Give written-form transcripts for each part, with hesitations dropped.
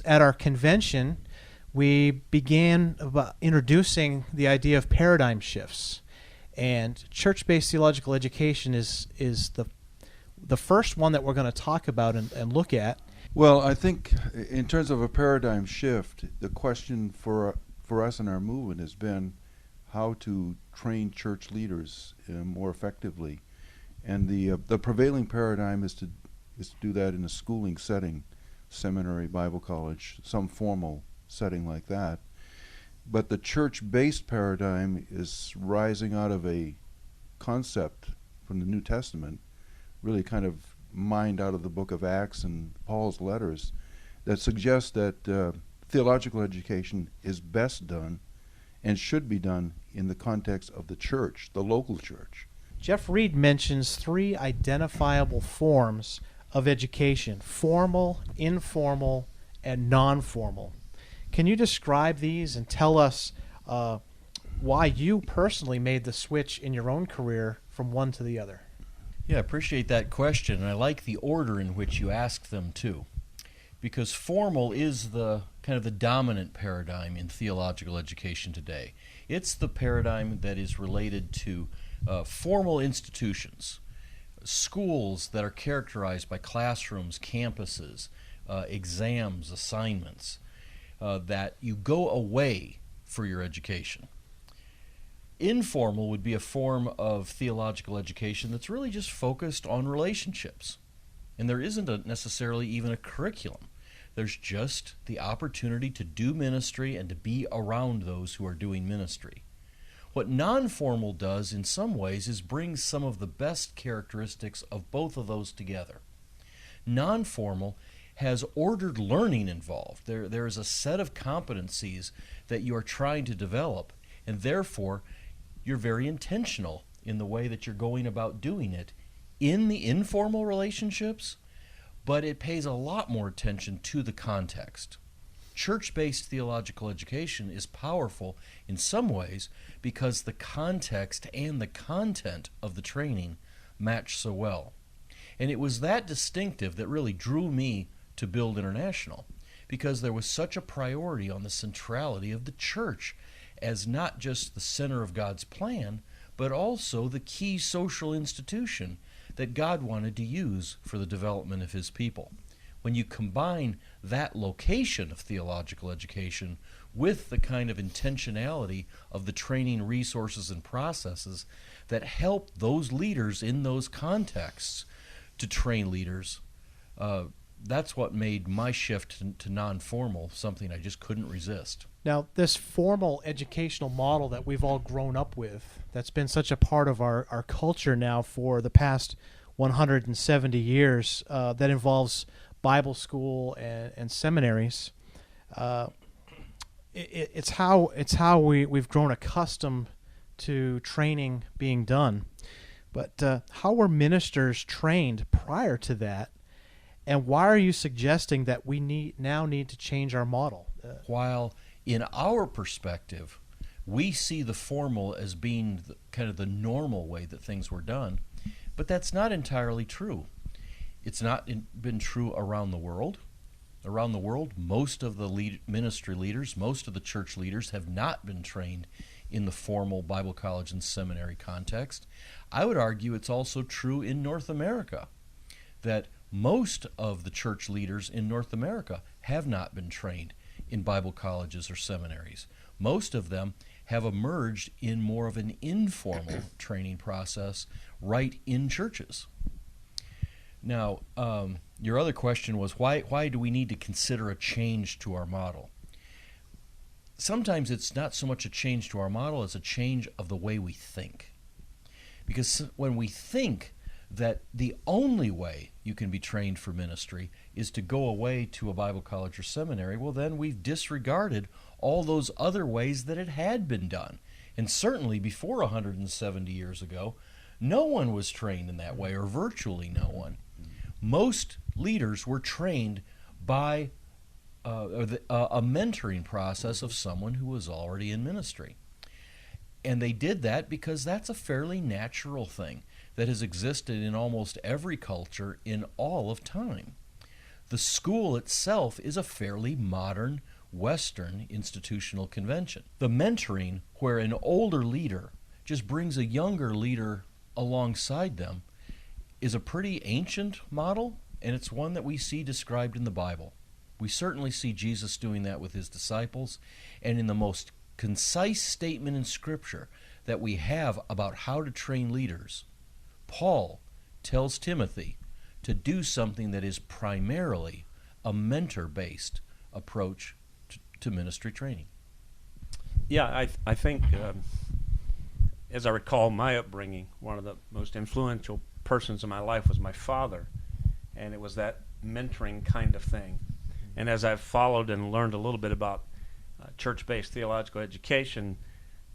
At our convention, we began introducing the idea of paradigm shifts. And church-based theological education is the first one that we're going to talk about and look at. Well, I think in terms of a paradigm shift, the question for us in our movement has been how to train church leaders more effectively. And the prevailing paradigm is to do that in a schooling setting, seminary, Bible college, some formal setting like that. But the church-based paradigm is rising out of a concept from the New Testament, really kind of mined out of the book of Acts and Paul's letters, that suggests that theological education is best done and should be done in the context of the church, the local church. Jeff Reed mentions three identifiable forms of education: formal, informal, and non-formal. Can you describe these and tell us why you personally made the switch in your own career from one to the other? Yeah, I appreciate that question, and I like the order in which you ask them too, because formal is the kind of the dominant paradigm in theological education today. It's the paradigm that is related to formal institutions, schools that are characterized by classrooms, campuses, exams, assignments, that you go away for your education. Informal would be a form of theological education that's really just focused on relationships. And there isn't necessarily even a curriculum. There's just the opportunity to do ministry and to be around those who are doing ministry. What non-formal does in some ways is bring some of the best characteristics of both of those together. Non-formal has ordered learning involved. There is a set of competencies that you are trying to develop, and therefore you're very intentional in the way that you're going about doing it in the informal relationships, but it pays a lot more attention to the context. Church-based theological education is powerful in some ways because the context and the content of the training match so well. And it was that distinctive that really drew me to Build International, because there was such a priority on the centrality of the church as not just the center of God's plan, but also the key social institution that God wanted to use for the development of His people. When you combine that location of theological education with the kind of intentionality of the training resources and processes that help those leaders in those contexts to train leaders, that's what made my shift to non-formal something I just couldn't resist. Now, this formal educational model that we've all grown up with, that's been such a part of our culture now for the past 170 years, that involves Bible school and seminaries. It's how we've grown accustomed to training being done. But how were ministers trained prior to that? And why are you suggesting that we now need to change our model? While in our perspective, we see the formal as being kind of the normal way that things were done, but that's not entirely true. It's not been true around the world. Around the world, most of the ministry leaders, most of the church leaders have not been trained in the formal Bible college and seminary context. I would argue it's also true in North America, that most of the church leaders in North America have not been trained in Bible colleges or seminaries. Most of them have emerged in more of an informal training process right in churches. Now, your other question was, why do we need to consider a change to our model? Sometimes it's not so much a change to our model as a change of the way we think. Because when we think that the only way you can be trained for ministry is to go away to a Bible college or seminary, well, then we've disregarded all those other ways that it had been done. And certainly before 170 years ago, no one was trained in that way, or virtually no one. Most leaders were trained by a mentoring process of someone who was already in ministry. And they did that because that's a fairly natural thing that has existed in almost every culture in all of time. The school itself is a fairly modern Western institutional convention. The mentoring, where an older leader just brings a younger leader alongside them, is a pretty ancient model, and it's one that we see described in the Bible. We certainly see Jesus doing that with his disciples, and in the most concise statement in Scripture that we have about how to train leaders, Paul tells Timothy to do something that is primarily a mentor-based approach to ministry training. Yeah, I think, as I recall my upbringing, one of the most influential persons in my life was my father, and it was that mentoring kind of thing. And as I've followed and learned a little bit about church-based theological education,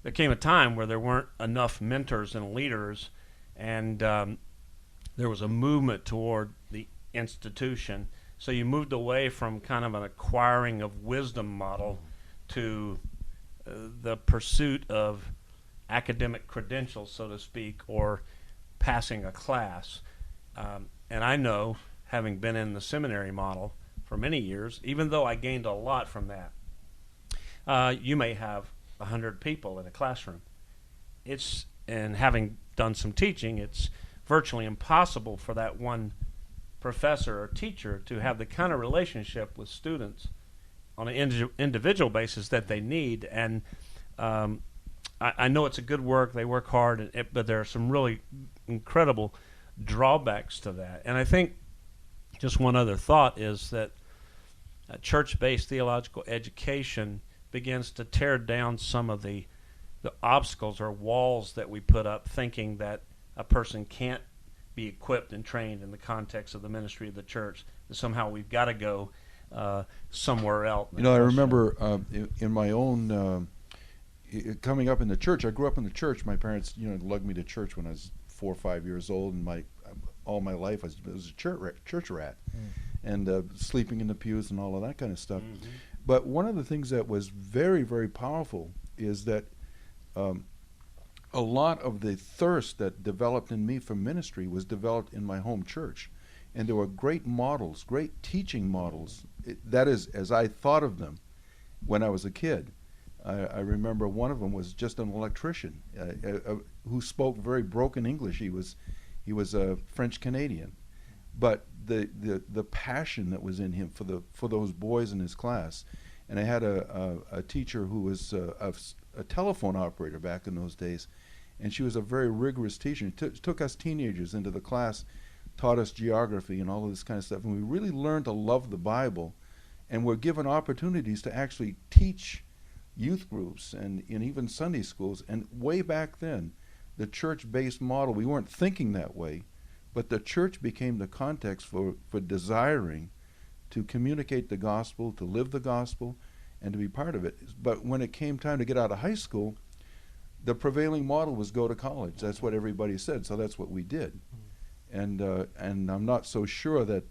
there came a time where there weren't enough mentors and leaders, and there was a movement toward the institution. So you moved away from kind of an acquiring of wisdom model to the pursuit of academic credentials, so to speak, or passing a class. And I know, having been in the seminary model for many years, even though I gained a lot from that, you may have 100 people in a classroom. And having done some teaching, it's virtually impossible for that one professor or teacher to have the kind of relationship with students on an individual basis that they need. And I know it's a good work, they work hard, but there are some really incredible drawbacks to that. And I think just one other thought is that church-based theological education begins to tear down some of the obstacles or walls that we put up, thinking that a person can't be equipped and trained in the context of the ministry of the church, that somehow we've got to go somewhere else. You know, I remember in my own coming up in the church. I grew up in the church. My parents, lugged me to church when I was 4 or 5 years old, and all my life I was a church rat, and sleeping in the pews and all of that kind of stuff. Mm-hmm. But one of the things that was very, very powerful is that a lot of the thirst that developed in me for ministry was developed in my home church. And there were great models, great teaching models. That is, as I thought of them when I was a kid. I remember one of them was just an electrician who spoke very broken English. He was a French Canadian, but the passion that was in him for those boys in his class. And I had a teacher who was a telephone operator back in those days, and she was a very rigorous teacher. Took us teenagers into the class, taught us geography and all of this kind of stuff, and we really learned to love the Bible, and were given opportunities to actually teach youth groups and even Sunday schools. And way back then, the church-based model, we weren't thinking that way, but the church became the context for desiring to communicate the gospel, to live the gospel, and to be part of it. But when it came time to get out of high school, the prevailing model was go to college. That's what everybody said, so that's what we did. And I'm not so sure that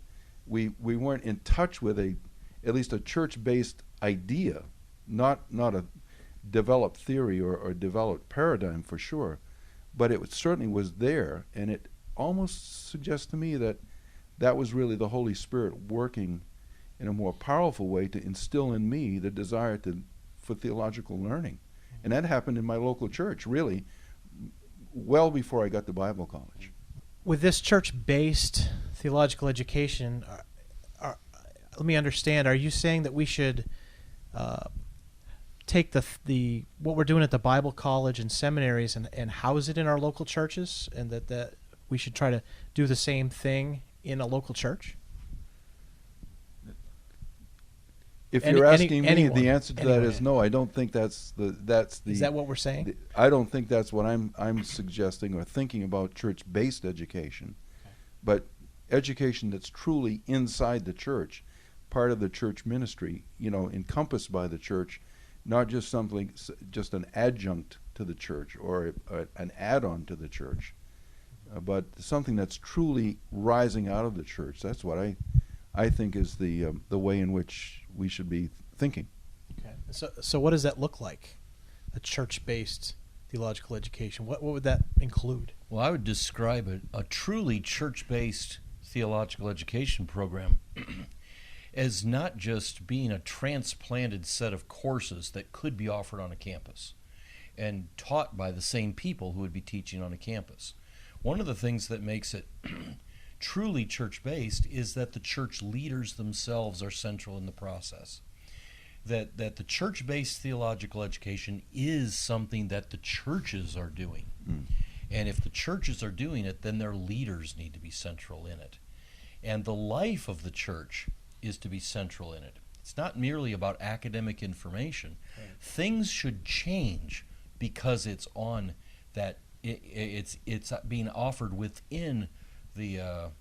we weren't in touch with at least a church-based idea, not a developed theory or developed paradigm for sure, but it certainly was there, and it almost suggests to me that was really the Holy Spirit working in a more powerful way to instill in me the desire for theological learning. And that happened in my local church, really, well before I got to Bible college. With this church-based theological education, let me understand, are you saying that we should take the what we're doing at the Bible college and seminaries and house it in our local churches, and that we should try to do the same thing in a local church? If you're asking me, the answer to that is no. I don't think that's the. Is that what we're saying? I don't think that's what I'm suggesting or thinking about church-based education, but education that's truly inside the church, part of the church ministry, encompassed by the church, not just just an adjunct to the church or an add-on to the church, but something that's truly rising out of the church. That's what I think is the way in which we should be thinking. Okay. So what does that look like? A church-based theological education. What would that include? Well, I would describe a truly church-based theological education program as not just being a transplanted set of courses that could be offered on a campus and taught by the same people who would be teaching on a campus. One of the things that makes it truly church-based is that the church leaders themselves are central in the process. That the church-based theological education is something that the churches are doing. And if the churches are doing it, then their leaders need to be central in it. And the life of the church is to be central in it. It's not merely about academic information. Right. Things should change because it's on that. It's being offered within the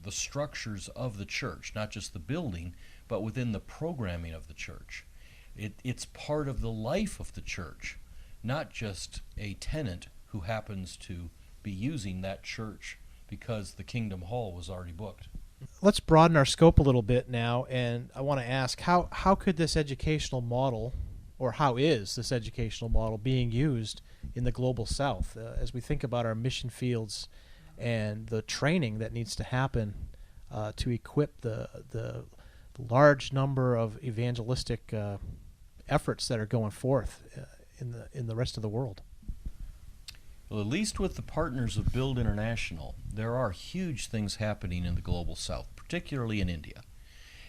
structures of the church, not just the building, but within the programming of the church. It's part of the life of the church, not just a tenant who happens to be using that church because the Kingdom Hall was already booked. Let's broaden our scope a little bit now, and I want to ask, how could this educational model, or how is this educational model being used in the Global South as we think about our mission fields and the training that needs to happen to equip the large number of evangelistic efforts that are going forth in the rest of the world? Well, at least with the partners of Build International, there are huge things happening in the Global South, particularly in India.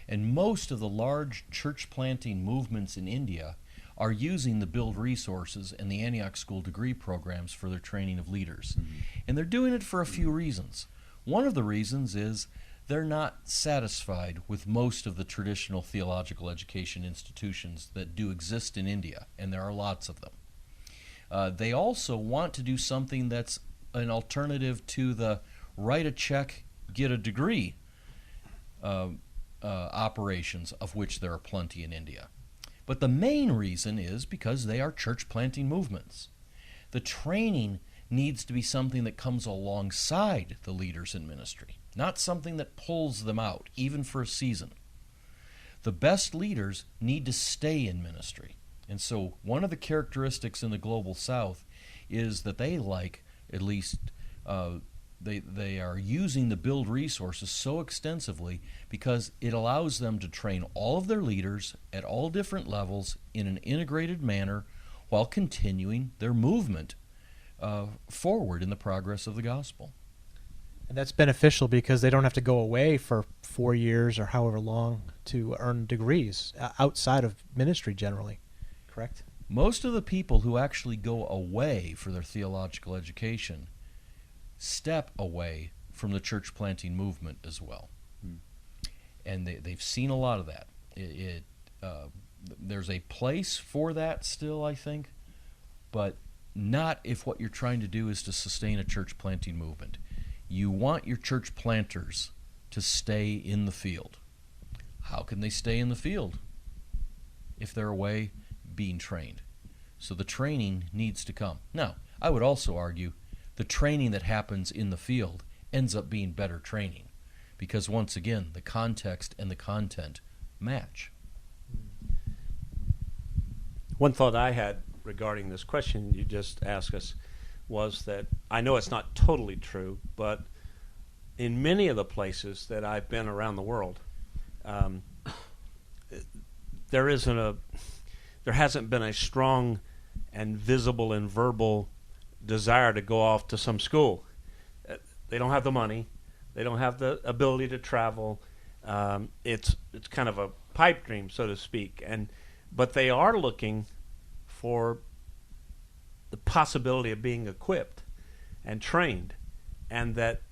And most of the large church planting movements in India are using the Build resources and the Antioch School degree programs for their training of leaders. Mm-hmm. And they're doing it for a few reasons. One of the reasons is they're not satisfied with most of the traditional theological education institutions that do exist in India, and there are lots of them. They also want to do something that's an alternative to the write a check, get a degree operations, of which there are plenty in India. But the main reason is because they are church planting movements. The training needs to be something that comes alongside the leaders in ministry, not something that pulls them out, even for a season. The best leaders need to stay in ministry. And so one of the characteristics in the Global South is that they at least they are using the Build resources so extensively because it allows them to train all of their leaders at all different levels in an integrated manner while continuing their movement forward in the progress of the gospel. And that's beneficial because they don't have to go away for 4 years or however long to earn degrees outside of ministry generally. Correct? Most of the people who actually go away for their theological education step away from the church planting movement as well. And they've seen a lot of that. There's a place for that still, I think, but not if what you're trying to do is to sustain a church planting movement. You want your church planters to stay in the field. How can they stay in the field if they're away being trained? So the training needs to come. Now, I would also argue the training that happens in the field ends up being better training because, once again, the context and the content match. One thought I had regarding this question you just asked us was that I know it's not totally true, but in many of the places that I've been around the world, there hasn't been a strong and visible and verbal desire to go off to some school. They don't have the money. They don't have the ability to travel. It's kind of a pipe dream, so to speak. But they are looking for the possibility of being equipped and trained, and that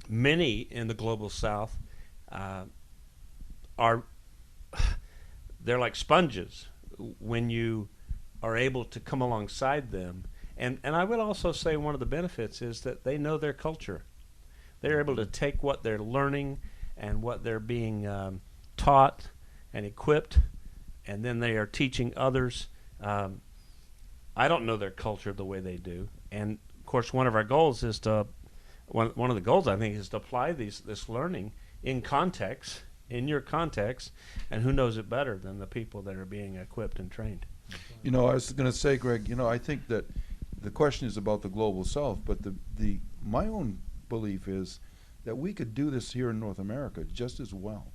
many in the Global South they're like sponges when you are able to come alongside them. And I would also say one of the benefits is that they know their culture. They're able to take what they're learning and what they're being taught and equipped, and then they are teaching others. I don't know their culture the way they do. And, of course, one of our goals is one of the goals, I think, is to apply this learning in context in your context, and who knows it better than the people that are being equipped and trained? You know, I was going to say, Greg, you know, I think that the question is about the global south, but my own belief is that we could do this here in North America just as well.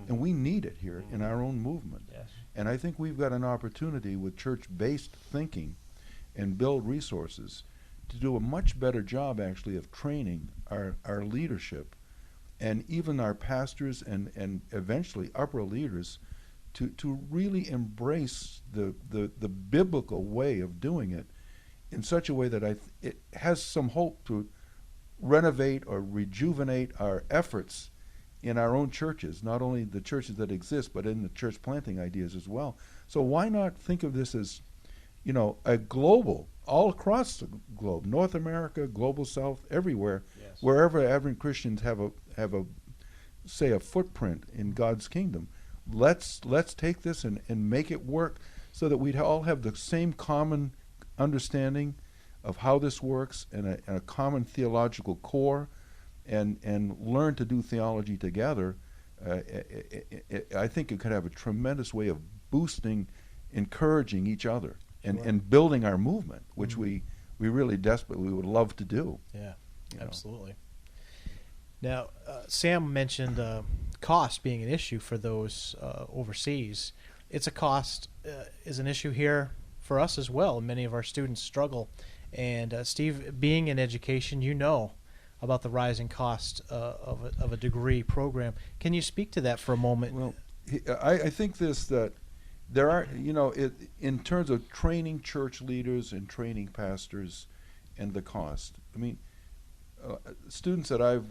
And we need it here in our own movement. Yes. And I think we've got an opportunity with church-based thinking and build resources to do a much better job, actually, of training our leadership and even our pastors and eventually upper leaders to really embrace the biblical way of doing it in such a way that it has some hope to renovate or rejuvenate our efforts in our own churches, not only the churches that exist, but in the church planting ideas as well. So why not think of this as, you know, a global, all across the globe, North America, global South, everywhere, Yes. wherever Advent Christians have a footprint in God's kingdom. Let's take this and make it work so that we'd all have the same common understanding of how this works and a common theological core, and learn to do theology together. I think it could have a tremendous way of boosting, encouraging each other, and building our movement, which we really desperately would love to do. Yeah, You know. absolutely. Now, Sam mentioned cost being an issue for those overseas. It's a cost is an issue here for us as well. Many of our students struggle. And Steve, being in education, you know about the rising cost of a degree program. Can you speak to that for a moment? Well, I think that there are, you know, in terms of training church leaders and training pastors and the cost. I mean, students that I've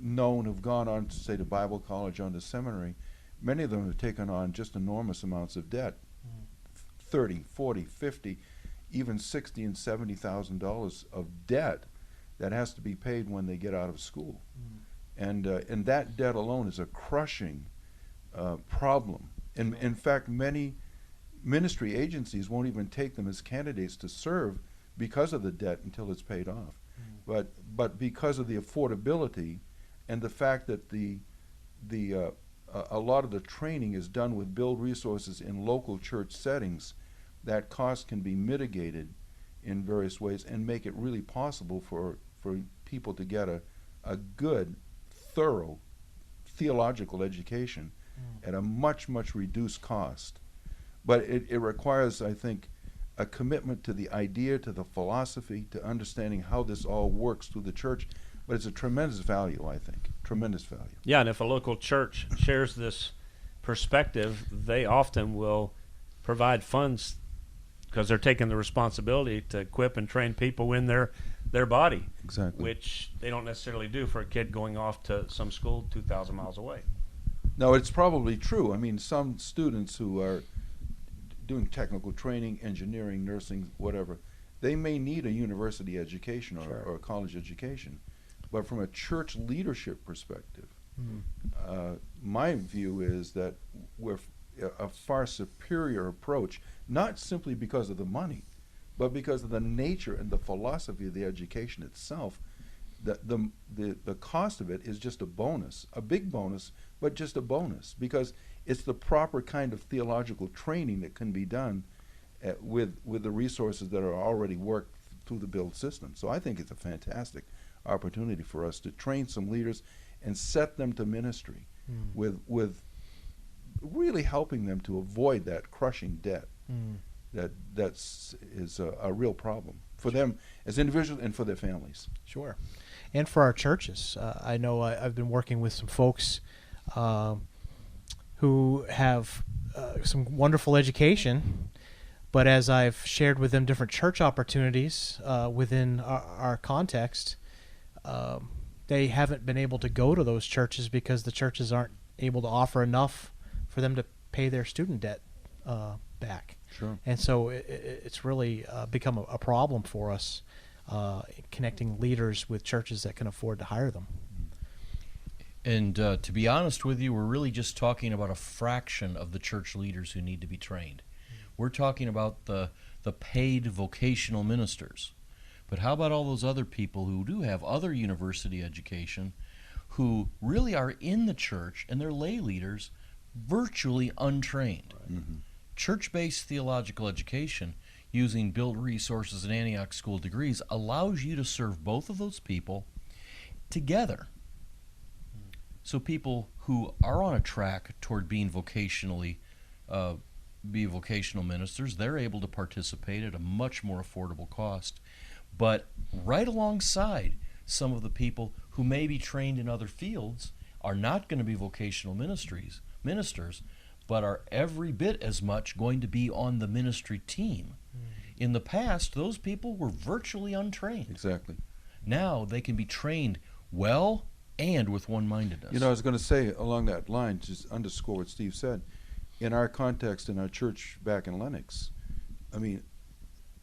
known who've gone on to, say, to Bible college, on to seminary, many of them have taken on just enormous amounts of debt, 30, 40, 50, even $60,000 and $70,000 of debt that has to be paid when they get out of school. And that debt alone is a crushing problem. In fact, many ministry agencies won't even take them as candidates to serve because of the debt until it's paid off. But because of the affordability and the fact that a lot of the training is done with build resources in local church settings, that cost can be mitigated in various ways and make it really possible for people to get a good, thorough theological education at a much reduced cost. But it requires, I think, a commitment to the idea, to the philosophy, to understanding how this all works through the church. But it's a tremendous value, I think, tremendous value. Yeah, and if a local church shares this perspective, they often will provide funds because they're taking the responsibility to equip and train people in their body. Exactly. Which they don't necessarily do for a kid going off to some school 2,000 miles away. No, it's probably true. I mean, some students who are doing technical training, engineering, nursing, whatever, they may need a university education or a college education. But from a church leadership perspective, my view is that we're a far superior approach, not simply because of the money, but because of the nature and the philosophy of the education itself. The cost of it is just a bonus, a big bonus, but just a bonus, because it's the proper kind of theological training that can be done with the resources that are already worked through the build system. So I think it's a fantastic opportunity for us to train some leaders and set them to ministry with really helping them to avoid that crushing debt that's a real problem for them as individuals and for their families. Sure. And for our churches. I know I've been working with some folks who have some wonderful education, but as I've shared with them different church opportunities within our context, they haven't been able to go to those churches because the churches aren't able to offer enough for them to pay their student debt back. Sure. And so it's really become a problem for us connecting leaders with churches that can afford to hire them. And to be honest with you, we're really just talking about a fraction of the church leaders who need to be trained. We're talking about the paid vocational ministers. But how about all those other people who do have other university education, who really are in the church and they're lay leaders virtually untrained. Mm-hmm. Church-based theological education using built resources and Antioch School degrees allows you to serve both of those people together. So people who are on a track toward being vocational ministers, they're able to participate at a much more affordable cost. But right alongside some of the people who may be trained in other fields are not going to be vocational ministers, but are every bit as much going to be on the ministry team. In the past, those people were virtually untrained. Exactly. Now they can be trained well and with one-mindedness. You know, I was going to say along that line, just underscore what Steve said. In our context, in our church back in Lenox, I mean,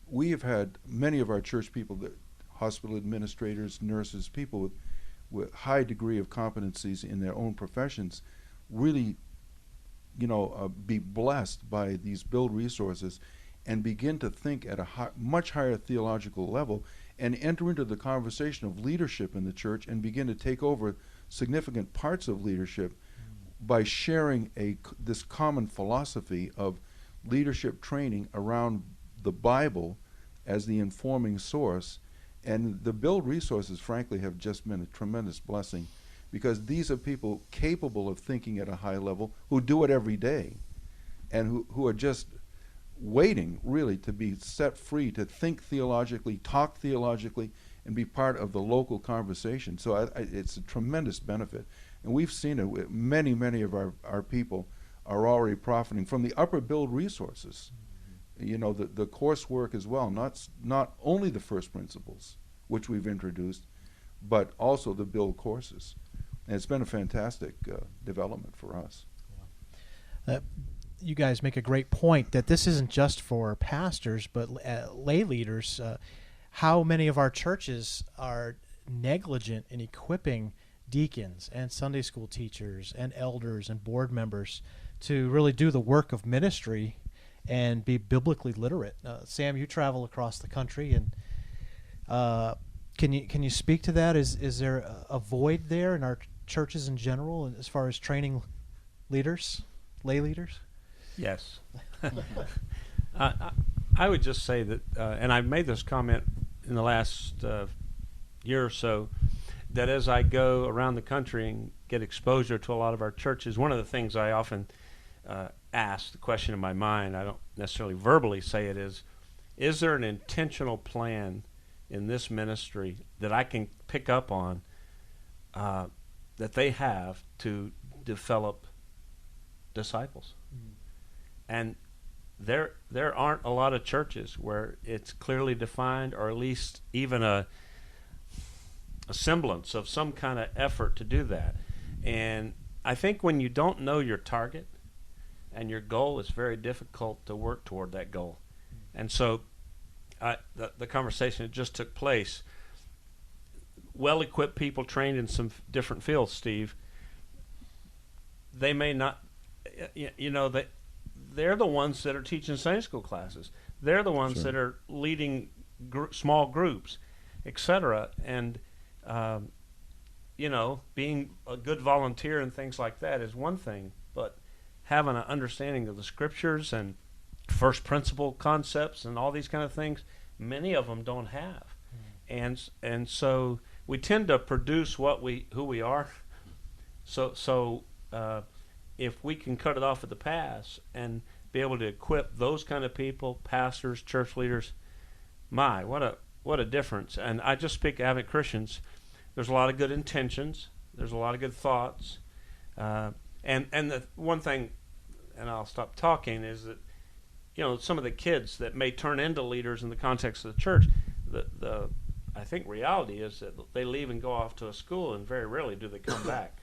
we have had many of our church people, hospital administrators, nurses, people with high degree of competencies in their own professions, really, be blessed by these build resources and begin to think at a much higher theological level and enter into the conversation of leadership in the church and begin to take over significant parts of leadership by sharing this common philosophy of leadership training around the Bible as the informing source. And the build resources, frankly, have just been a tremendous blessing, because these are people capable of thinking at a high level who do it every day and who are just waiting really to be set free to think theologically, talk theologically, and be part of the local conversation. So it's a tremendous benefit. And we've seen it. Many of our people are already profiting from the upper build resources. The coursework as well, not only the first principles, which we've introduced, but also the build courses. And it's been a fantastic development for us. You guys make a great point that this isn't just for pastors, but lay leaders. How many of our churches are negligent in equipping deacons and Sunday school teachers and elders and board members to really do the work of ministry and be biblically literate? Sam, you travel across the country, and can you speak to that? Is there a void there in our churches in general as far as training leaders, lay leaders? Yes. I would just say that, and I've made this comment in the last year or so, that as I go around the country and get exposure to a lot of our churches, one of the things I often ask, the question in my mind, I don't necessarily verbally say it, is there an intentional plan in this ministry that I can pick up on that they have to develop disciples? And there aren't a lot of churches where it's clearly defined, or at least even a semblance of some kind of effort to do that. And I think when you don't know your target and your goal, it's very difficult to work toward that goal. And so the conversation that just took place, well-equipped people trained in some different fields, Steve, they may not, they're the ones that are teaching Sunday school classes. They're the ones that are leading small groups, etc. And, being a good volunteer and things like that is one thing, but having an understanding of the scriptures and first principle concepts and all these kind of things, many of them don't have. And so we tend to produce who we are. So if we can cut it off at the pass and be able to equip those kind of people, pastors, church leaders, what a difference. And I just speak Advent Christians. There's a lot of good intentions. There's a lot of good thoughts. And the one thing, and I'll stop talking, is that some of the kids that may turn into leaders in the context of the church, I think reality is that they leave and go off to a school, and very rarely do they come back.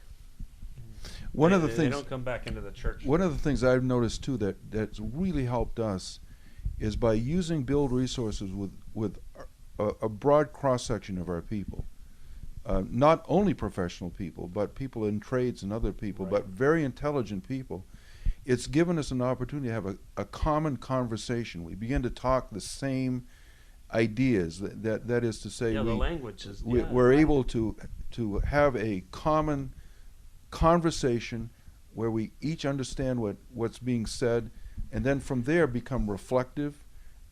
They don't come back into the church. One of the things I've noticed too that's really helped us is by using build resources with a broad cross section of our people, not only professional people, but people in trades and other people, but very intelligent people. It's given us an opportunity to have a common conversation. We begin to talk the same ideas. That is to say, the language is. we're able to to have a common conversation where we each understand what's being said, and then from there become reflective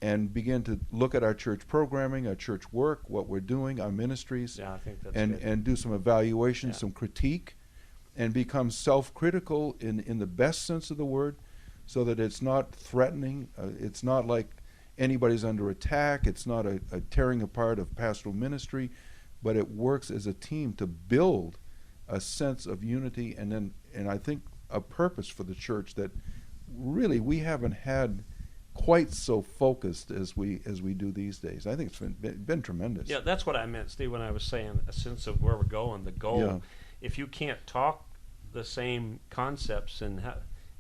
and begin to look at our church programming, our church work, what we're doing, our ministries, Yeah, I think that's and good. and do some evaluation, Yeah. some critique, and become self-critical in the best sense of the word, so that it's not threatening. It's not like anybody's under attack. It's not a tearing apart of pastoral ministry, but it works as a team to build a sense of unity, and I think a purpose for the church that really we haven't had quite so focused as we do these days. I think it's been tremendous. Yeah, that's what I meant, Steve, when I was saying a sense of where we're going, the goal. Yeah. If you can't talk the same concepts, and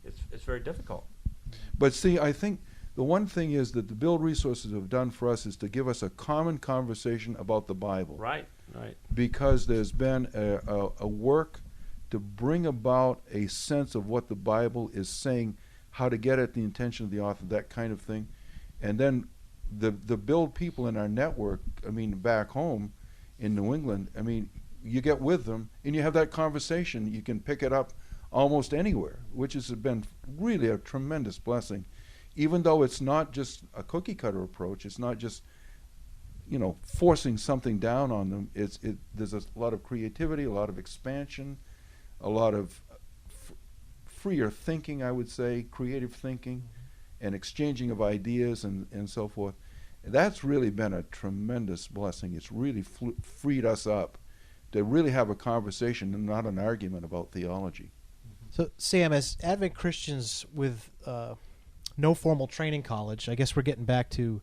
it's very difficult. But see, I think the one thing is that the Build Resources have done for us is to give us a common conversation about the Bible. Right. Because there's been a work to bring about a sense of what the Bible is saying, how to get at the intention of the author, that kind of thing. And then the Build people in our network, I mean, back home in New England, I mean, you get with them and you have that conversation. You can pick it up almost anywhere, which has been really a tremendous blessing. Even though it's not just a cookie cutter approach, it's not just, forcing something down on them. There's a lot of creativity, a lot of expansion, a lot of freer thinking, I would say, creative thinking, and exchanging of ideas and so forth. That's really been a tremendous blessing. It's really freed us up to really have a conversation and not an argument about theology. So, Sam, as Advent Christians with no formal training college, I guess we're getting back to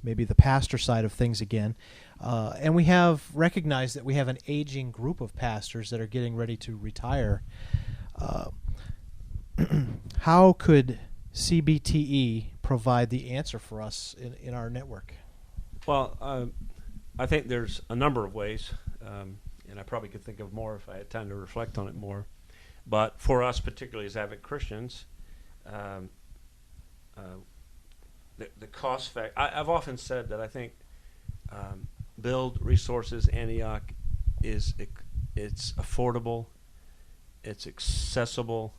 maybe the pastor side of things again, and we have recognized that we have an aging group of pastors that are getting ready to retire. How could CBTE provide the answer for us in our network? Well, I think there's a number of ways, and I probably could think of more if I had time to reflect on it more. But for us, particularly as Advent Christians, the cost factor. I've often said that I think Build Resources Antioch it's affordable, it's accessible,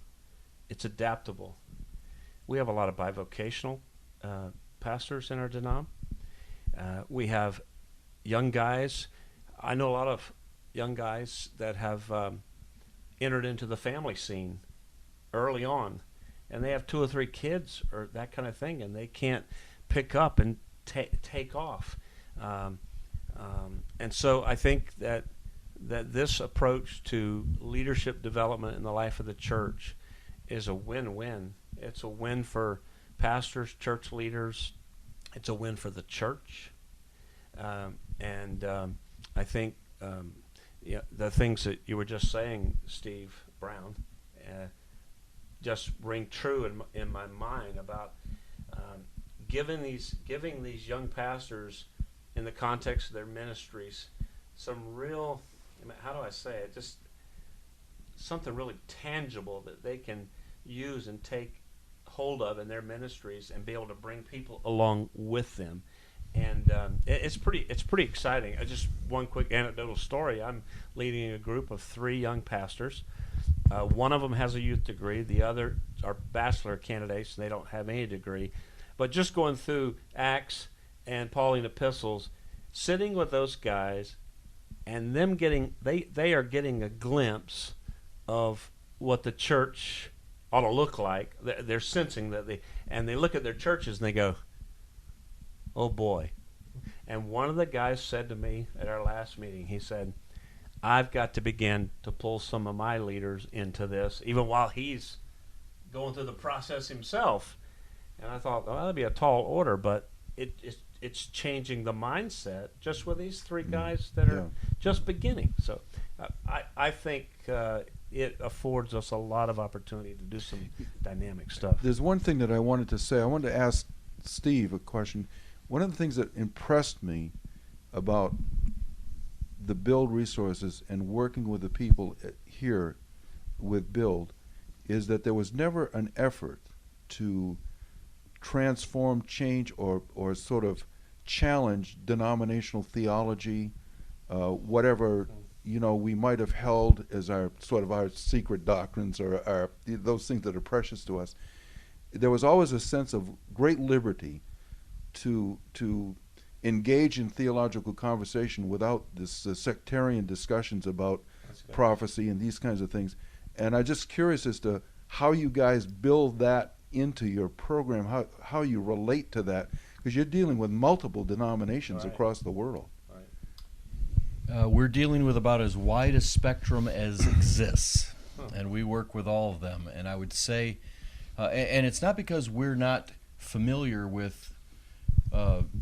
it's adaptable. We have a lot of bivocational pastors in our denom. We have young guys. I know a lot of young guys that have entered into the family scene early on, and they have 2 or 3 kids or that kind of thing, and they can't pick up and take off. And so I think that this approach to leadership development in the life of the church is a win-win. It's a win for pastors, church leaders. It's a win for the church. And I think the things that you were just saying, Steve Brown, just ring true in my mind about giving these young pastors, in the context of their ministries, some real, how do I say it, just something really tangible that they can use and take hold of in their ministries and be able to bring people along with them. And it's pretty exciting. Just one quick anecdotal story. I'm leading a group of 3 young pastors. One of them has a youth degree. The other are bachelor candidates, and they don't have any degree. But just going through Acts and Pauline epistles, sitting with those guys, and them they are getting a glimpse of what the church ought to look like. They're sensing that they look at their churches and they go, oh boy. And one of the guys said to me at our last meeting, he said, I've got to begin to pull some of my leaders into this, even while he's going through the process himself. And I thought, well, that'd be a tall order, but it's changing the mindset just with these 3 guys that are just beginning. So I think it affords us a lot of opportunity to do some dynamic stuff. There's one thing that I wanted to say. I wanted to ask Steve a question. One of the things that impressed me about the Build Resources and working with the people here with Build is that there was never an effort to transform, change, or sort of challenge denominational theology, whatever we might have held as our sort of our secret doctrines or those things that are precious to us. There was always a sense of great liberty to engage in theological conversation without this sectarian discussions about prophecy and these kinds of things. And I'm just curious as to how you guys build that into your program, how you relate to that, because you're dealing with multiple denominations across the world. We're dealing with about as wide a spectrum as exists, and we work with all of them. And I would say, and it's not because we're not familiar with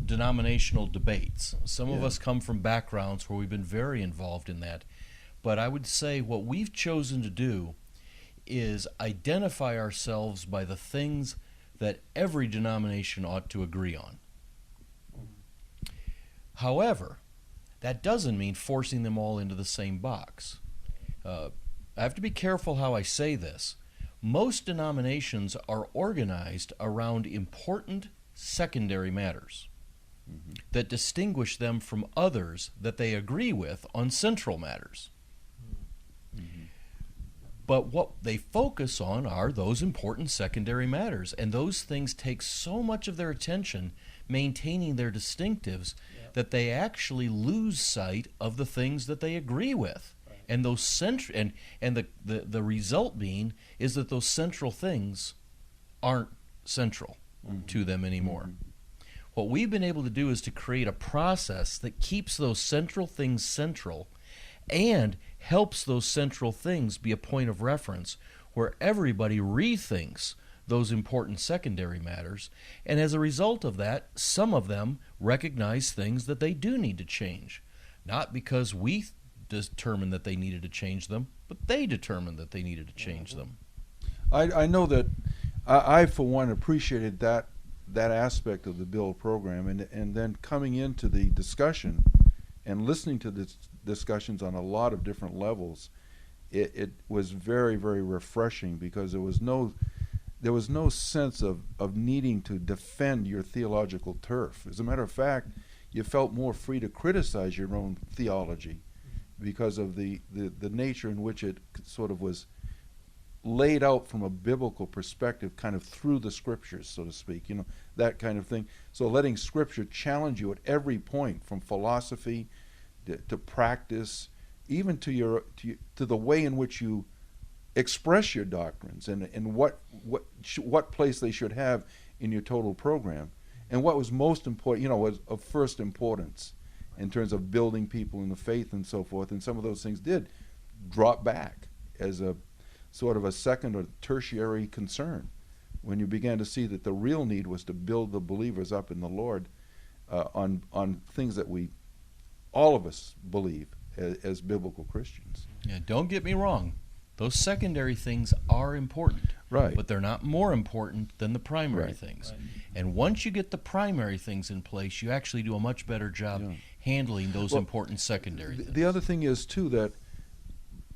denominational debates. Some of us come from backgrounds where we've been very involved in that. But I would say what we've chosen to do is identify ourselves by the things that every denomination ought to agree on. However, that doesn't mean forcing them all into the same box. I have to be careful how I say this. Most denominations are organized around important secondary matters that distinguish them from others that they agree with on central matters. But what they focus on are those important secondary matters, and those things take so much of their attention maintaining their distinctives that they actually lose sight of the things that they agree with. And those the result being is that those central things aren't central to them anymore. What we've been able to do is to create a process that keeps those central things central and helps those central things be a point of reference where everybody rethinks those important secondary matters. And as a result of that, some of them recognize things that they do need to change. Not because we determined that they needed to change them, but they determined that they needed to change them. I know that I for one appreciated that aspect of the Bill program, and then coming into the discussion and listening to the discussions on a lot of different levels, it was very, very refreshing, because there was no sense of needing to defend your theological turf. As a matter of fact, you felt more free to criticize your own theology because of the nature in which it sort of was laid out from a biblical perspective, kind of through the scriptures, so to speak, that kind of thing. So letting scripture challenge you at every point, from philosophy to practice, even to the way in which you express your doctrines, and what place they should have in your total program, and what was most important, was of first importance in terms of building people in the faith and so forth. And some of those things did drop back as a sort of a second or tertiary concern when you began to see that the real need was to build the believers up in the Lord on things that all of us believe as biblical Christians. Yeah, don't get me wrong. Those secondary things are important, right? But they're not more important than the primary things. Right. And once you get the primary things in place, you actually do a much better job handling those important secondary things. The other thing is, too, that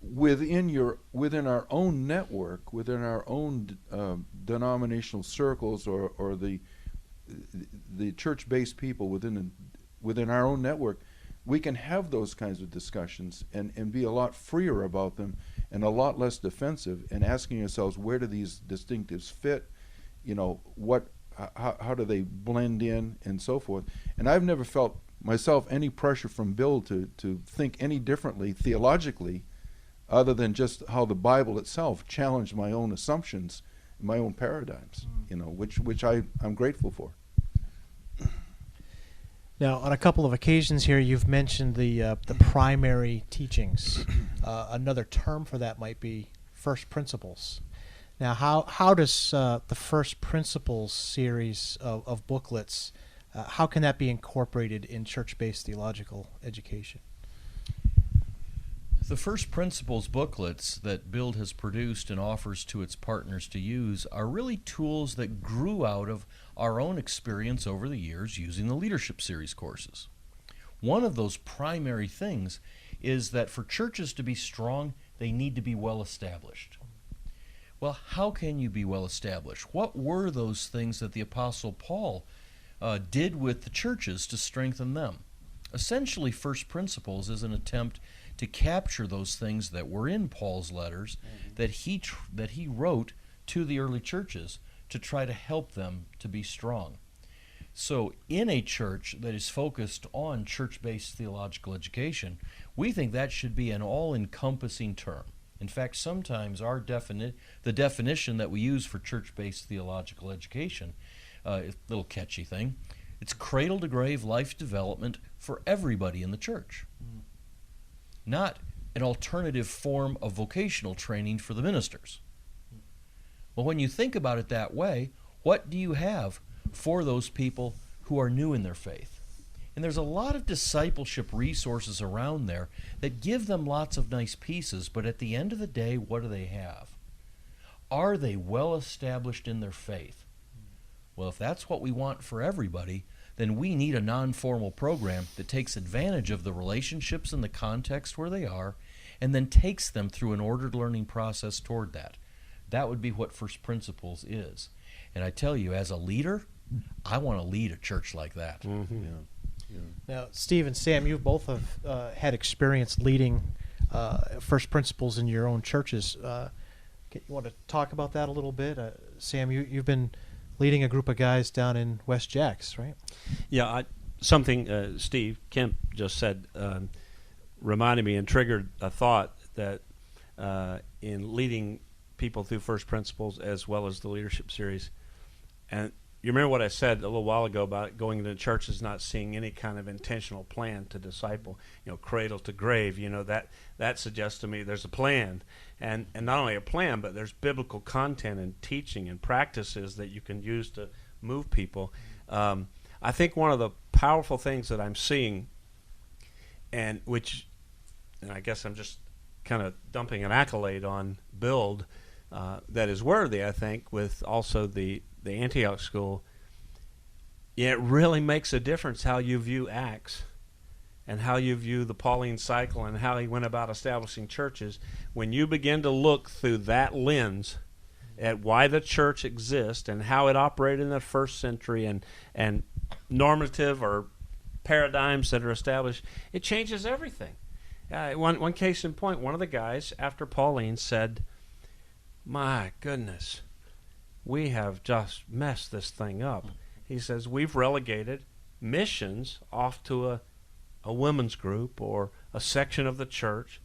within our own network, within our own denominational circles, or the church-based people within our own network, we can have those kinds of discussions and be a lot freer about them, and a lot less defensive, and asking ourselves, where do these distinctives fit? How do they blend in, and so forth. And I've never felt myself any pressure from Bill to think any differently theologically, other than just how the Bible itself challenged my own assumptions, my own paradigms, which I'm grateful for. Now, on a couple of occasions here, you've mentioned the primary teachings. Another term for that might be first principles. Now, how does the first principles series of booklets, how can that be incorporated in church-based theological education? The first principles booklets that Build has produced and offers to its partners to use are really tools that grew out of our own experience over the years using the Leadership Series courses. One of those primary things is that for churches to be strong, they need to be well established. Well, how can you be well established? What were those things that the Apostle Paul did with the churches to strengthen them? Essentially, First Principles is an attempt to capture those things that were in Paul's letters that he wrote to the early churches to try to help them to be strong. So in a church that is focused on church-based theological education, we think that should be an all-encompassing term. In fact, sometimes the definition that we use for church-based theological education, is a little catchy thing, it's cradle-to-grave life development for everybody in the church. Not an alternative form of vocational training for the ministers. Well, when you think about it that way, what do you have for those people who are new in their faith? And there's a lot of discipleship resources around there that give them lots of nice pieces, but at the end of the day, what do they have? Are they well established in their faith? Well, if that's what we want for everybody, then we need a non-formal program that takes advantage of the relationships and the context where they are, and then takes them through an ordered learning process toward that. That would be what First Principles is. And I tell you, as a leader, I want to lead a church like that. Yeah. Yeah. Now, Steve and Sam, you both have had experience leading First Principles in your own churches. You want to talk about that a little bit? Sam, you've been leading a group of guys down in West Jacks, right? Yeah, something Steve Kemp just said reminded me and triggered a thought that in leading people through First Principles as well as the leadership series, and you remember what I said a little while ago about going into churches not seeing any kind of intentional plan to disciple, cradle to grave. That suggests to me there's a plan, and not only a plan, but there's biblical content and teaching and practices that you can use to move people. I think one of the powerful things that I'm seeing, and I guess I'm just kind of dumping an accolade on Build that is worthy, I think, with also the Antioch School, it really makes a difference how you view Acts and how you view the Pauline cycle and how he went about establishing churches. When you begin to look through that lens at why the church exists and how it operated in the first century and normative or paradigms that are established, it changes everything. One case in point, one of the guys after Pauline said, "My goodness, we have just messed this thing up." He says, "We've relegated missions off to a women's group or a section of the church,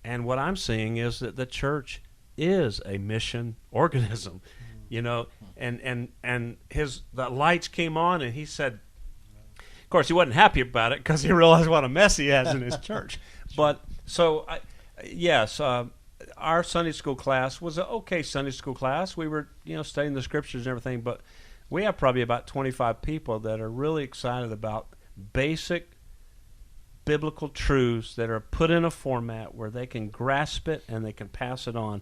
and what I'm seeing is that the church is a mission organism." And the lights came on, and he said, of course he wasn't happy about it because he realized what a mess he has in his church. But so our Sunday school class was an okay Sunday school class. We were, studying the scriptures and everything, but we have probably about 25 people that are really excited about basic biblical truths that are put in a format where they can grasp it and they can pass it on.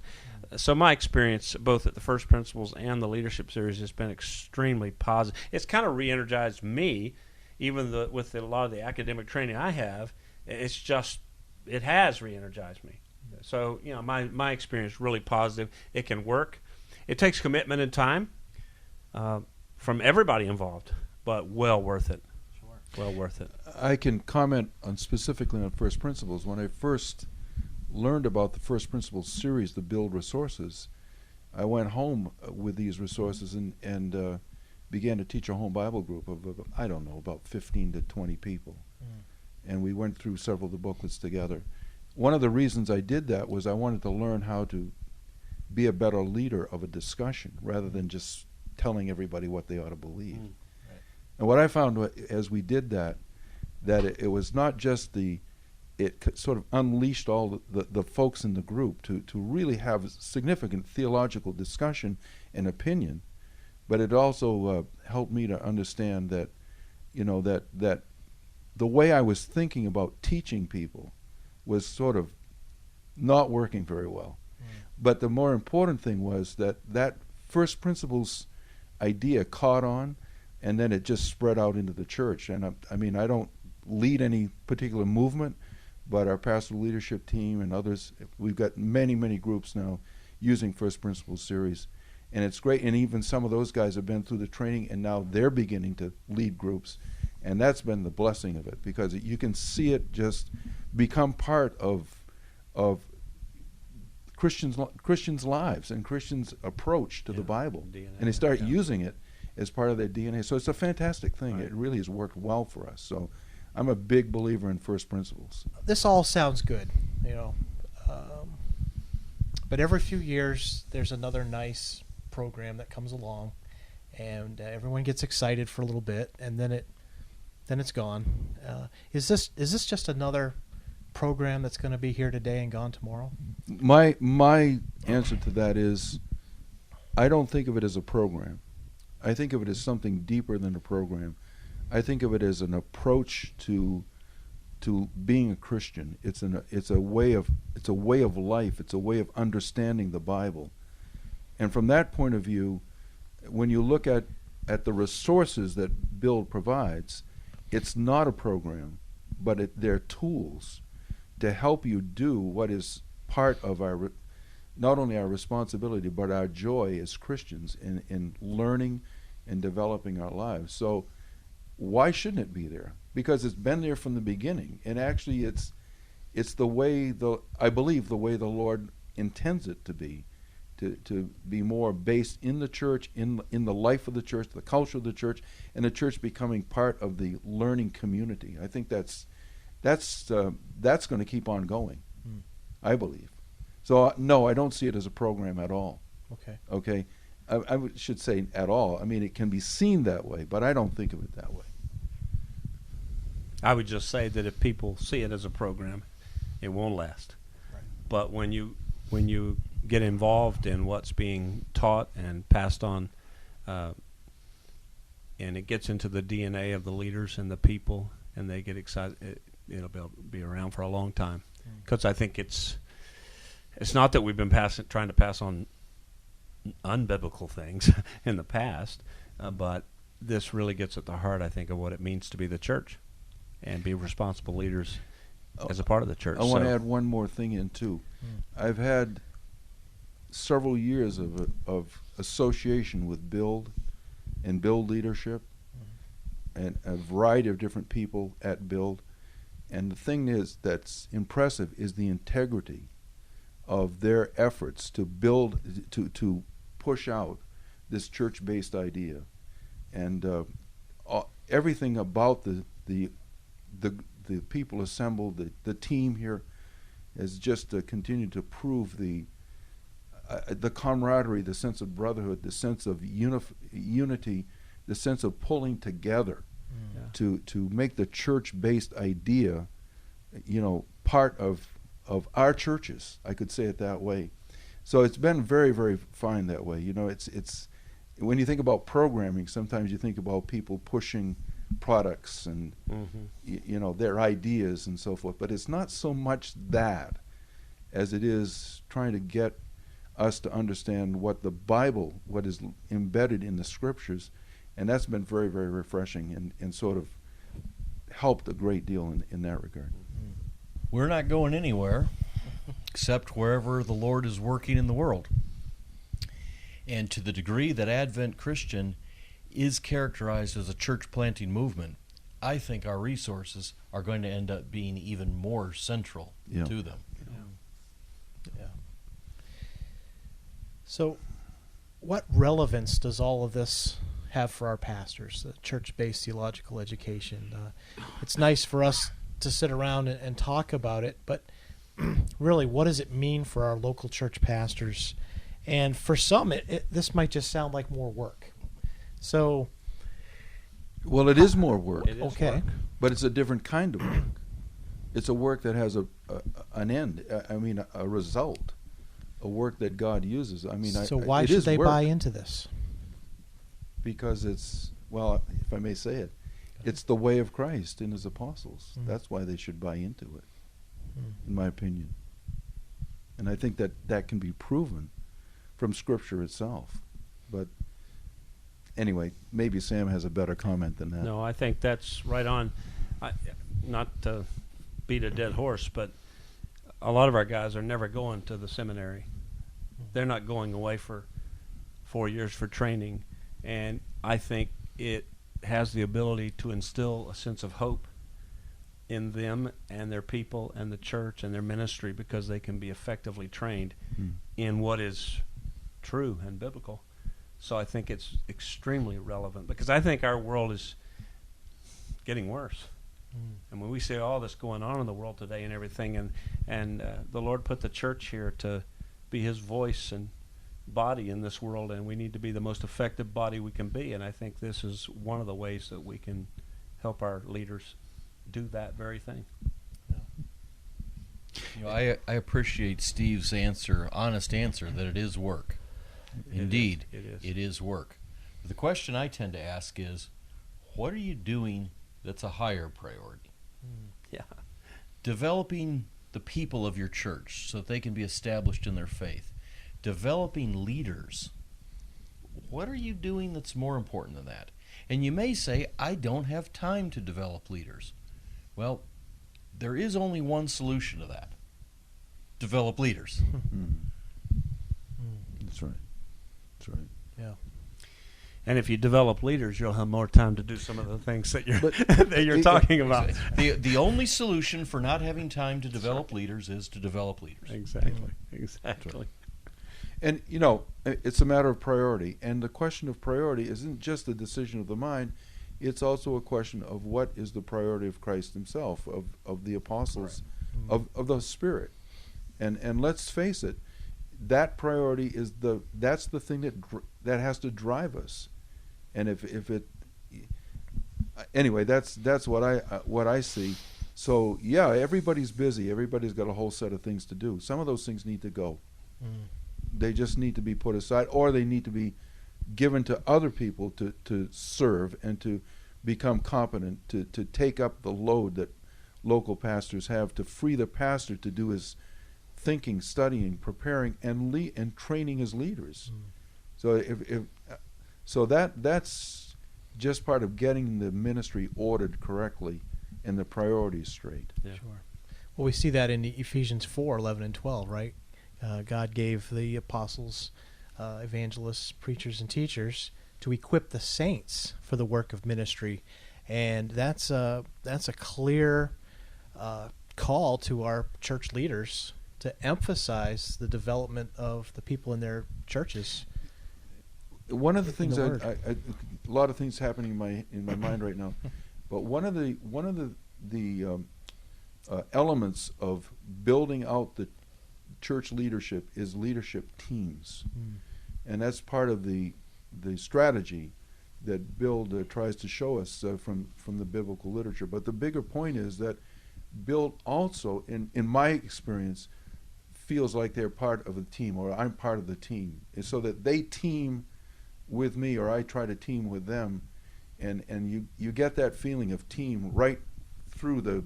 So my experience, both at the First Principles and the Leadership Series, has been extremely positive. It's kind of re-energized me, even with a lot of the academic training I have. It has re-energized me. So, my experience is really positive. It can work. It takes commitment and time from everybody involved, but well worth it. Sure. Well worth it. I can comment specifically on First Principles. When I first learned about the First Principles series, the Build resources, I went home with these resources and began to teach a home Bible group of, about 15 to 20 people. And we went through several of the booklets together. One of the reasons I did that was I wanted to learn how to be a better leader of a discussion rather than just telling everybody what they ought to believe. Right. And what I found as we did that it was not just it sort of unleashed all the folks in the group to really have significant theological discussion and opinion, but it also helped me to understand that, that the way I was thinking about teaching people was sort of not working very well. But the more important thing was that First Principles idea caught on, and then it just spread out into the church. And I don't lead any particular movement, but our pastoral leadership team and others, we've got many, many groups now using First Principles series. And it's great, and even some of those guys have been through the training, and now they're beginning to lead groups. And that's been the blessing of it, because you can see it just become part of Christians' lives and Christians' approach to the Bible. DNA, and they start yeah. using it as part of their DNA. So it's a fantastic thing. Right. It really has worked well for us. So I'm a big believer in first principles. This all sounds good, but every few years there's another nice program that comes along, and everyone gets excited for a little bit, and then it's gone. Is this just another program that's going to be here today and gone tomorrow? My answer to that is, I don't think of it as a program. I think of it as something deeper than a program. I think of it as an approach to being a Christian. It's a way of life. It's a way of understanding the Bible. And from that point of view, when you look at the resources that Build provides, it's not a program, but they're tools to help you do what is part of not only our responsibility, but our joy as Christians in learning and developing our lives. So why shouldn't it be there? Because it's been there from the beginning, and actually it's the way I believe the way the Lord intends it to be more based in the church, in the life of the church, the culture of the church, and the church becoming part of the learning community. I think that's going to keep on going. I believe. So no, I don't see it as a program at all. Okay. Should say at all. I mean, it can be seen that way, but I don't think of it that way. I would just say that if people see it as a program, it won't last. Right. But when you get involved in what's being taught and passed on, and it gets into the DNA of the leaders and the people, and they get excited, it'll be around for a long time. Because I think it's not that we've been trying to pass on unbiblical things in the past, but this really gets at the heart, I think, of what it means to be the church and be responsible leaders as a part of the church. I want to add one more thing in too. I've had several years of association with Build and Build leadership, and a variety of different people at Build. And the thing that's impressive is the integrity of their efforts to build, to push out this church-based idea, and everything about the people assembled, the team here, has just continued to prove the camaraderie, the sense of brotherhood, the sense of unity, the sense of pulling together to make the church-based idea, part of our churches. I could say it that way. So it's been very, very fine that way. It's when you think about programming, sometimes you think about people pushing products and their ideas and so forth, but it's not so much that as it is trying to get us to understand what the Bible, what is embedded in the scriptures, and that's been very, very refreshing and sort of helped a great deal in that regard. We're not going anywhere except wherever the Lord is working in the world. And to the degree that Advent Christian is characterized as a church planting movement, I think our resources are going to end up being even more central to them. Yeah. So what relevance does all of this have for our pastors, the church-based theological education? It's nice for us to sit around and talk about it, but really, what does it mean for our local church pastors? And for some, this might just sound like more work. So, well, it is more work. It is okay, work. But it's a different kind of work. It's a work that has an end. A result. A work that God uses. So why should they buy into this? Because it's, well, if I may say it, it's the way of Christ and his apostles. That's why they should buy into it, in my opinion. And I think that can be proven from Scripture itself. But anyway, maybe Sam has a better comment than that. No, I think that's right on. Not to beat a dead horse, but a lot of our guys are never going to the seminary. They're not going away for 4 years for training. And I think it has the ability to instill a sense of hope in them and their people and the church and their ministry, because they can be effectively trained in what is true and biblical. So I think it's extremely relevant, because I think our world is getting worse. And when we see all this going on in the world today and everything, and the Lord put the church here to be his voice and body in this world, and we need to be the most effective body we can be. And I think this is one of the ways that we can help our leaders do that very thing. You know, I appreciate Steve's answer, honest answer, that it is work. Indeed, it is work. The question I tend to ask is, what are you doing that's a higher priority? Yeah. Developing the people of your church so that they can be established in their faith. Developing leaders. What are you doing that's more important than that? And you may say, I don't have time to develop leaders. Well, there is only one solution to that. Develop leaders. That's right. That's right. Yeah. And if you develop leaders, you'll have more time to do some of the things that you're that you're talking about. The only solution for not having time to develop leaders is to develop leaders. Exactly. And, you know, it's a matter of priority. And the question of priority isn't just a decision of the mind. It's also a question of what is the priority of Christ himself, of the apostles, of the Spirit. And let's face it, that priority is that's the thing that has to drive us. And if it anyway, that's what I see. So yeah, everybody's busy. Everybody's got a whole set of things to do. Some of those things need to go. They just need to be put aside, or they need to be given to other people to serve and to become competent to take up the load that local pastors have, to free the pastor to do his thinking, studying, preparing, and training his leaders. So that's just part of getting the ministry ordered correctly and the priorities straight. Yeah. Sure. Well, we see that in Ephesians 4:11 and 12, right? God gave the apostles, evangelists, preachers, and teachers to equip the saints for the work of ministry, and that's a clear call to our church leaders to emphasize the development of the people in their churches. One of the things the a lot of things happening in my mind right now, but one of the elements of building out the church leadership is leadership teams, and that's part of the strategy that Bill tries to show us from the biblical literature. But the bigger point is that Bill also, in my experience, feels like they're part of a team, or I'm part of the team, and so that they team with me, or I try to team with them, and you get that feeling of team right through the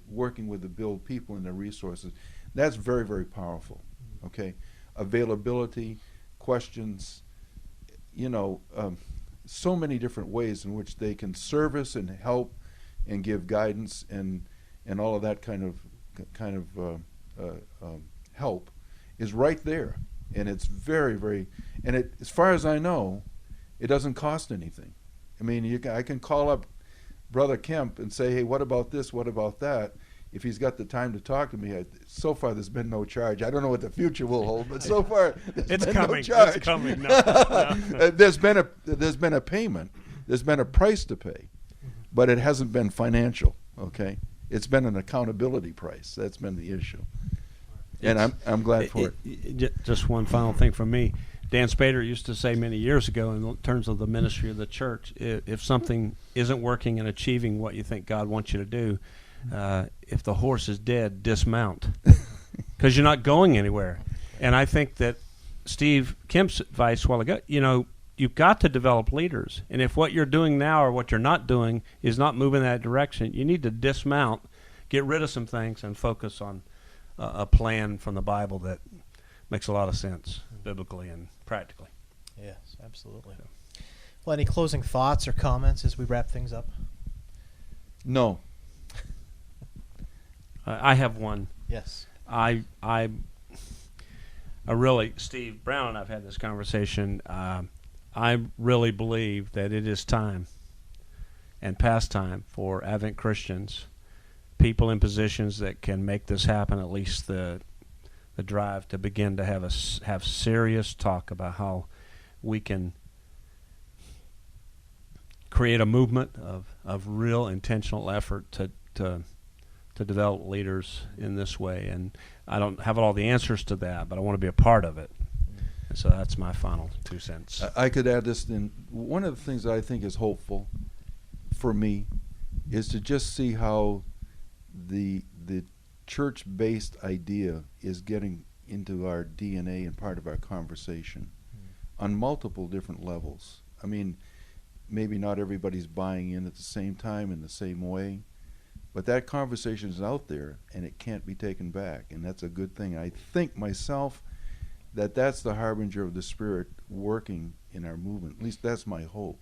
working with the Bill people and their resources. That's very, very powerful. Okay, availability, questions, so many different ways in which they can service and help and give guidance and all of that kind of help is right there, and it's very, very, and it, as far as I know, it doesn't cost anything. I mean, I can call up Brother Kemp and say, hey, what about this? What about that? If he's got the time to talk to me. So far, there's been no charge. I don't know what the future will hold, but so far, there's been no charge. It's coming. No. There's been a payment. There's been a price to pay, but it hasn't been financial. Okay, it's been an accountability price. That's been the issue, and I'm glad for it. Just one final thing from me. Dan Spader used to say many years ago, in terms of the ministry of the church, if something isn't working and achieving what you think God wants you to do, if the horse is dead, dismount, because you're not going anywhere. And I think that Steve Kemp's advice a while ago, you've got to develop leaders. And if what you're doing now or what you're not doing is not moving in that direction, you need to dismount, get rid of some things, and focus on a plan from the Bible that makes a lot of sense biblically and practically. Yes, absolutely. Well, any closing thoughts or comments as we wrap things up? No. I have one. Yes. I really, Steve Brown and I've had this conversation. I really believe that it is time and pastime for Advent Christians, people in positions that can make this happen, at least the drive to begin to have serious talk about how we can create a movement of real intentional effort to develop leaders in this way. And I don't have all the answers to that, but I want to be a part of it. And so that's my final 2 cents. I could add this in. One of the things that I think is hopeful for me is to just see how the church-based idea is getting into our DNA and part of our conversation on multiple different levels. I mean, maybe not everybody's buying in at the same time in the same way, but that conversation is out there and it can't be taken back, and that's a good thing. I think myself that that's the harbinger of the Spirit working in our movement. At least that's my hope.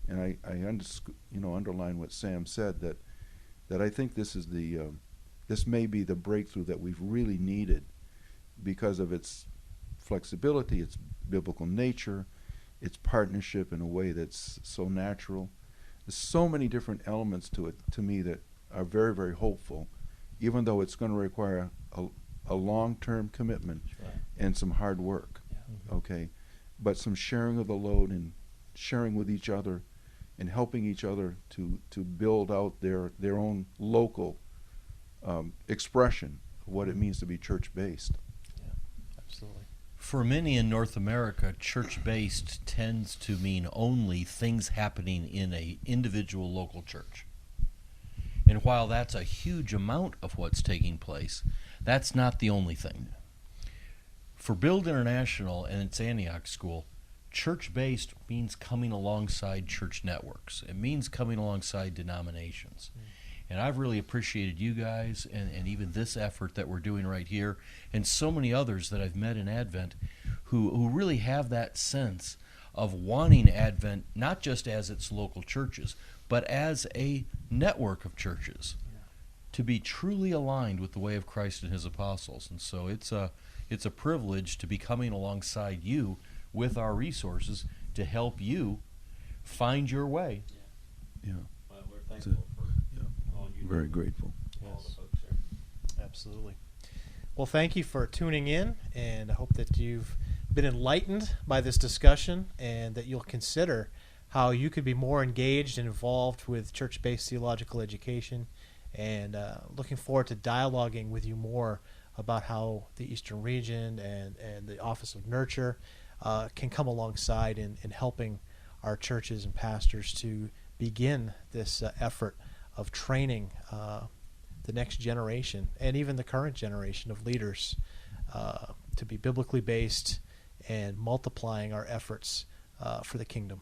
And I underline what Sam said, that I think this is this may be the breakthrough that we've really needed because of its flexibility, its biblical nature, its partnership in a way that's so natural. There's so many different elements to it, to me, that are very, very hopeful, even though it's going to require a long-term commitment and some hard work, okay? But some sharing of the load and sharing with each other and helping each other to build out their own local expression of what it means to be church-based. Yeah, absolutely. For many in North America, church-based tends to mean only things happening in a individual local church. And while that's a huge amount of what's taking place, that's not the only thing. For Build International and its Antioch School, church-based means coming alongside church networks. It means coming alongside denominations. And I've really appreciated you guys and even this effort that we're doing right here, and so many others that I've met in Advent who really have that sense of wanting Advent not just as its local churches, but as a network of churches to be truly aligned with the way of Christ and his apostles. And so it's a privilege to be coming alongside you with our resources to help you find your way. Yeah. Well, we're thankful for all you do. Very grateful. All the folks here. Absolutely. Well, thank you for tuning in, and I hope that you've been enlightened by this discussion and that you'll consider how you could be more engaged and involved with church-based theological education, and looking forward to dialoguing with you more about how the Eastern region and the Office of Nurture can come alongside in helping our churches and pastors to begin this effort of training the next generation and even the current generation of leaders to be biblically based and multiplying our efforts for the kingdom.